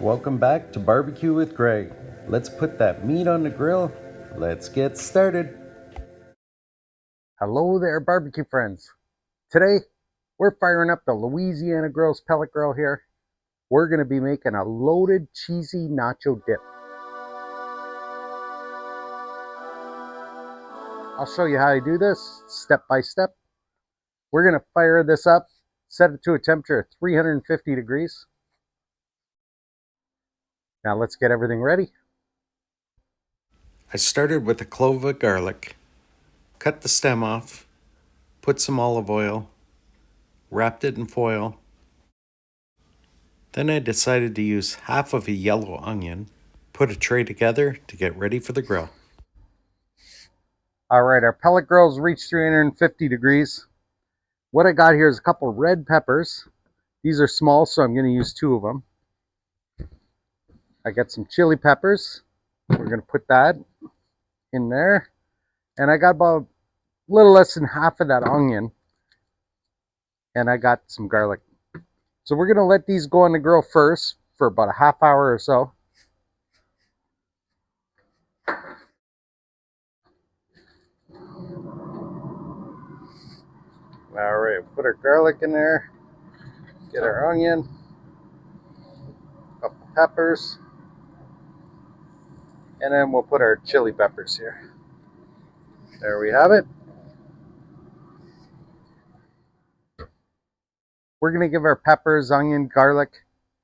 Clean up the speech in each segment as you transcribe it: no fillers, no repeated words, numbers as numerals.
Welcome back to Barbecue with Greg. Let's put that meat on the grill. Let's get started. Hello there, barbecue friends. Today, we're firing up the Louisiana Grills pellet grill here. We're going to be making a loaded cheesy nacho dip. I'll show you how to do this step by step. We're going to fire this up, set it to a temperature of 350 degrees. Now let's get everything ready. I started with a clove of garlic. Cut the stem off, put some olive oil, wrapped it in foil. Then I decided to use half of a yellow onion, put a tray together to get ready for the grill. All right, our pellet grills reached 350 degrees. What I got here is a couple red peppers. These are small, so I'm going to use 2 of them. I got some chili peppers. We're going to put that in there. And I got about a little less than half of that onion. And I got some garlic. So we're going to let these go on the grill first for about a half hour or so. All right, put our garlic in there. Get our onion. A couple peppers. And then we'll put our chili peppers here. There we have it. We're going to give our peppers, onion, garlic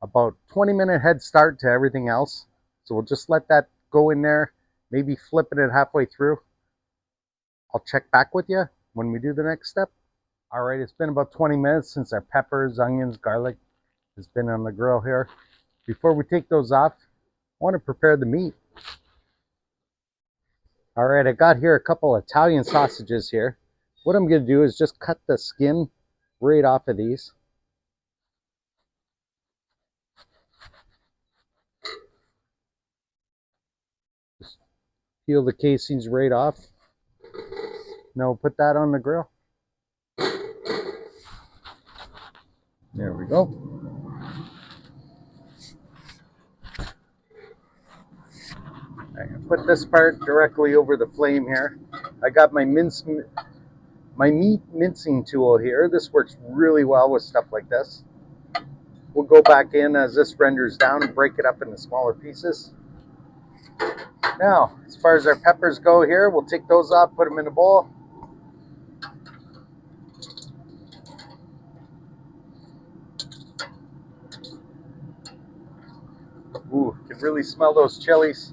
about 20-minute head start to everything else. So we'll just let that go in there, maybe flipping it halfway through. I'll check back with you when we do the next step. All right, it's been about 20 minutes since our peppers, onions, garlic has been on the grill here. Before we take those off, I want to prepare the meat. All right, I got here a couple Italian sausages here. What I'm going to do is just cut the skin right off of these. Just peel the casings right off. Now we'll put that on the grill. There we go. I'm going to put this part directly over the flame here. I got my meat mincing tool here. This works really well with stuff like this. We'll go back in as this renders down and break it up into smaller pieces. Now, as far as our peppers go here, we'll take those off, put them in a bowl. Ooh, you can really smell those chilies.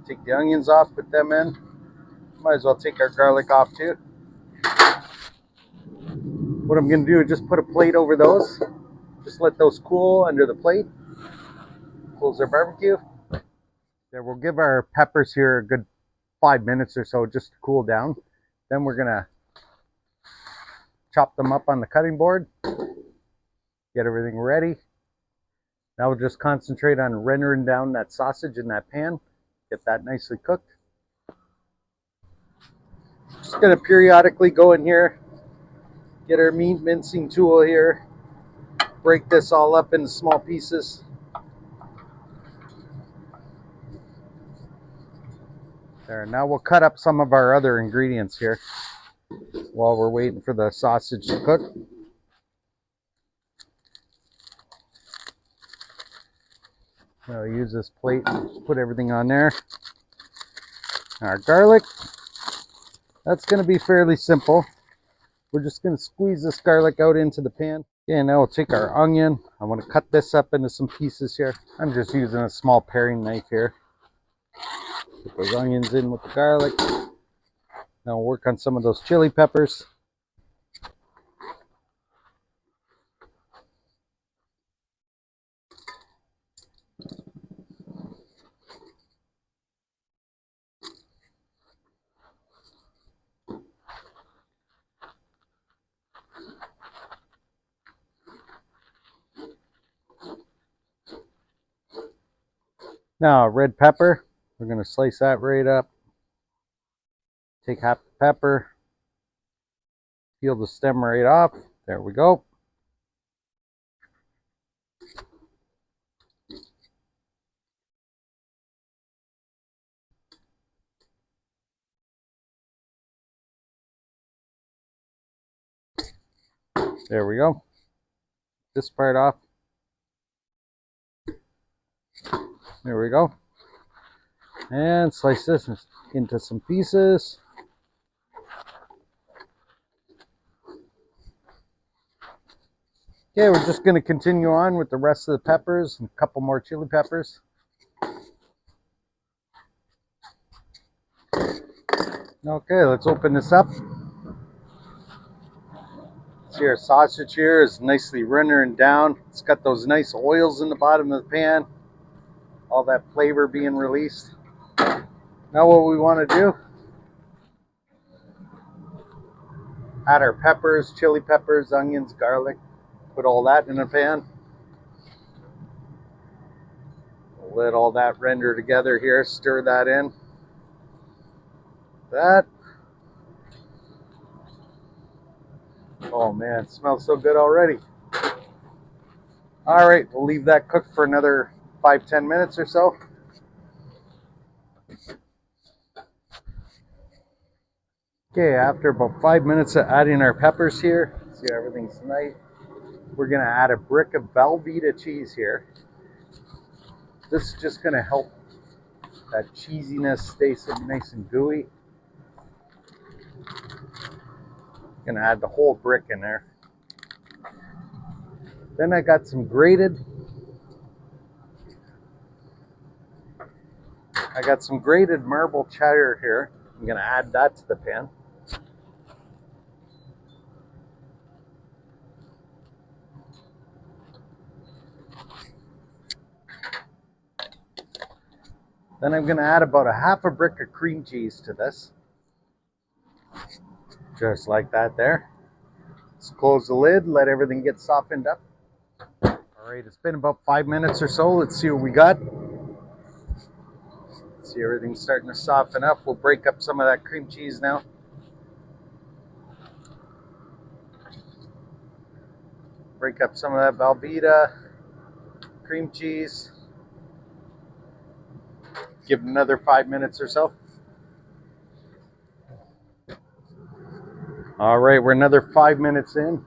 Take the onions off, put them in. Might as well take our garlic off too. What I'm going to do is just put a plate over those. Just let those cool under the plate. Cools our barbecue. There, we'll give our peppers here a good 5 minutes or so just to cool down. Then we're going to chop them up on the cutting board. Get everything ready. Now we'll just concentrate on rendering down that sausage in that pan. Get that nicely cooked. Just going to periodically go in here. Get our meat mincing tool here. Break this all up into small pieces. There, now we'll cut up some of our other ingredients here while we're waiting for the sausage to cook. I'll use this plate and put everything on there. Our garlic, that's going to be fairly simple. We're just going to squeeze this garlic out into the pan. Okay, now we'll take our onion. I want to cut this up into some pieces here. I'm just using a small paring knife here. Put those onions in with the garlic. Now we'll work on some of those chili peppers. Now red pepper, we're going to slice that right up. Take half the pepper, peel the stem right off. There we go. There we go. This part off. There we go. And slice this into some pieces. Okay, we're just going to continue on with the rest of the peppers and a couple more chili peppers. Okay, let's open this up. See, our sausage here is nicely rendering down. It's got those nice oils in the bottom of the pan. All that flavor being released. Now what we want to do, add our peppers, chili peppers, onions, garlic. Put all that in a pan. Let all that render together here. Stir that in. That. Oh man, it smells so good already. All right, we'll leave that cook for another 5-10 minutes or so. Okay, after about 5 minutes of adding our peppers here, see everything's nice. We're gonna add a brick of Velveeta cheese here. This is just gonna help that cheesiness stay so nice and gooey. Gonna add the whole brick in there. Then I got some grated marble cheddar here. I'm gonna add that to the pan. Then I'm gonna add about a half a brick of cream cheese to this. Just like that there. Let's close the lid, let everything get softened up. All right, it's been about 5 minutes or so. Let's see what we got. See, everything's starting to soften up. We'll break up some of that cream cheese now. Break up some of that Velveeta cream cheese. Give it another 5 minutes or so. All right, we're another 5 minutes in.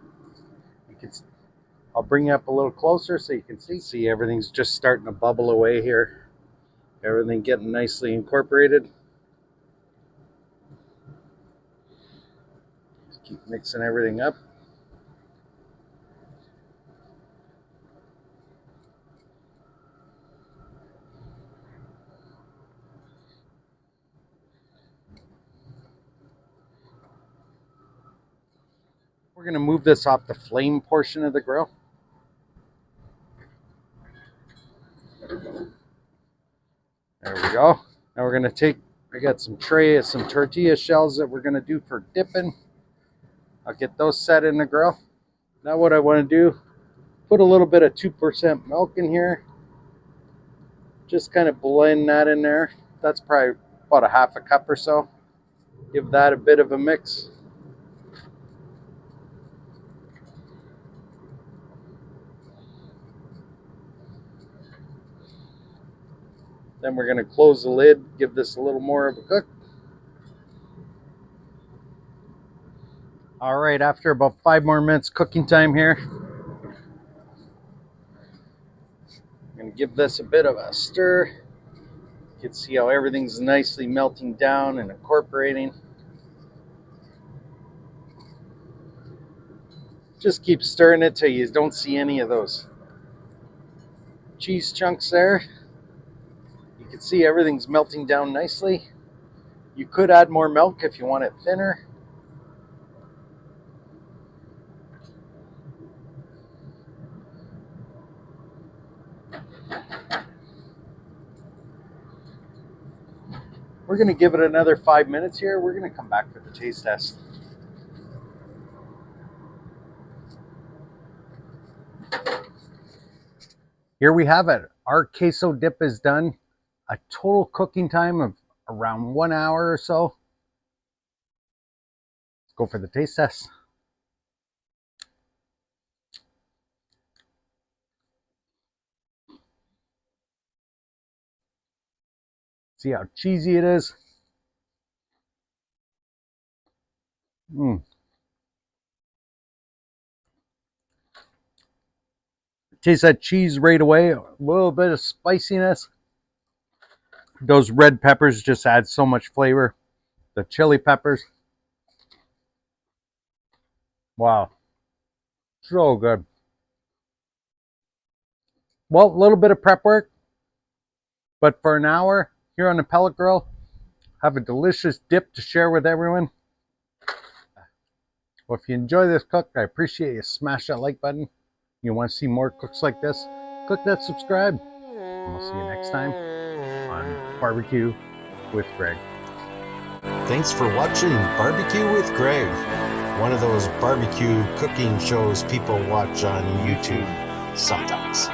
I'll bring you up a little closer so you can see. See, everything's just starting to bubble away here. Everything getting nicely incorporated. Just keep mixing everything up. We're going to move this off the flame portion of the grill. There we go. Now we're going to take, I got some tortilla shells that we're going to do for dipping. I'll get those set in the grill. Now what I want to do, put a little bit of 2% milk in here. Just kind of blend that in there. That's probably about a half a cup or so. Give that a bit of a mix. Then we're going to close the lid, give this a little more of a cook. All right, after about 5 more minutes cooking time here, I'm going to give this a bit of a stir. You can see how everything's nicely melting down and incorporating. Just keep stirring it till you don't see any of those cheese chunks there. You can see everything's melting down nicely. You could add more milk if you want it thinner. We're going to give it another 5 minutes here. We're going to come back for the taste test. Here we have it. Our queso dip is done. A total cooking time of around 1 hour or so. Let's go for the taste test. See how cheesy it is. Taste that cheese right away. A little bit of spiciness. Those red peppers just add so much flavor. The chili peppers. Wow. So good. Well, a little bit of prep work. But for an hour here on the pellet grill, have a delicious dip to share with everyone. Well, if you enjoy this cook, I appreciate you smash that like button. You want to see more cooks like this, click that subscribe. And we'll see you next time on Barbecue with Greg. Thanks for watching Barbecue with Greg, one of those barbecue cooking shows people watch on YouTube sometimes.